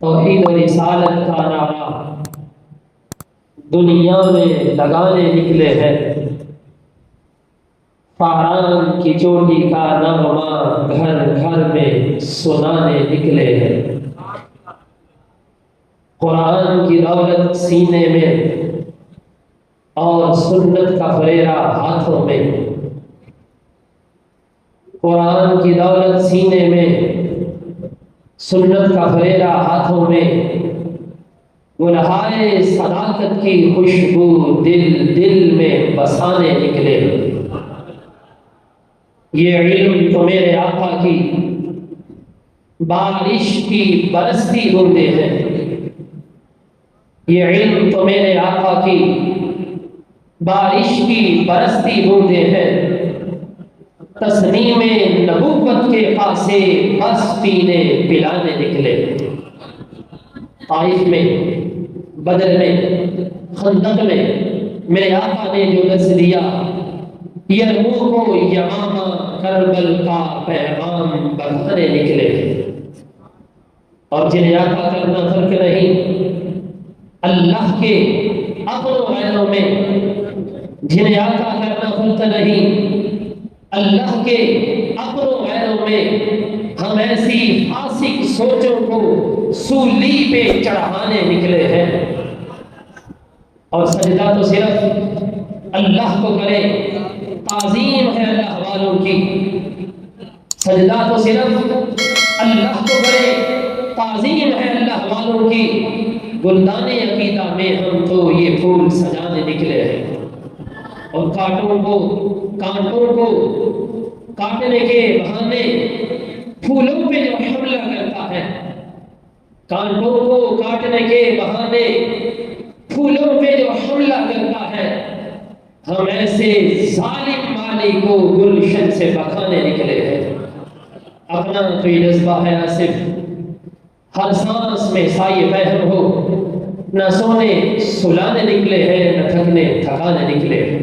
توحید و رسالت کا نعرہ دنیا میں لگانے نکلے ہیں، فاران کی چوٹی کا نغمہ گھر گھر میں سنانے نکلے ہیں۔ قرآن کی دولت سینے میں اور سنت کا فریرہ ہاتھوں میں، قرآن کی دولت سینے میں، سنت کا فریرہ ہاتھوں میں، گلہائے صداقت کی خوشبو دل دل میں بسانے نکلے۔ یہ علم تو میرے آقا کی بارش کی برستی بوندیں ہیں، یہ علم تو میرے آقا کی بارش کی برستی بوندیں ہیں، تسنیم نبوت کے پاسے بس پینے پلانے نکلے۔ طائف میں، بدر میں، خندق میں میرے آقا نے جو درس دیا، یرموک و یمامہ کربل کا پیغام بڑھانے نکلے۔ اور جنہیں آقا کرنا فرق نہیں اللہ کے اپن و غیروں میں، جنہیں آقا کرنا فرق نہیں اللہ کے اپن و غیروں میں، ہم ایسی فاسق سوچوں کو سولی پہ چڑھانے نکلے ہیں۔ اور سجدہ تو صرف اللہ کو کرے، تعظیم ہے اللہ والوں کی، سجدہ تو صرف اللہ کو کرے، تعظیم ہے اللہ والوں کی، گلدان عقیدہ میں ہم تو یہ پھول سجانے نکلے ہیں۔ اور کانٹوں کو کاٹنے کے بہانے پھولوں پہ جو حملہ کرتا ہے، کانٹوں کو کاٹنے کے بہانے پھولوں پہ جو حملہ کرتا ہے، ہم ایسے ظالم مالی کو گلشن سے بکھانے نکلے ہیں۔ اپنا تو یہ جذبہ ہے آصف، ہر سانس میں سائے فہم ہو، نہ سونے سلانے نکلے ہیں، نہ تھکنے تھکانے نکلے ہیں۔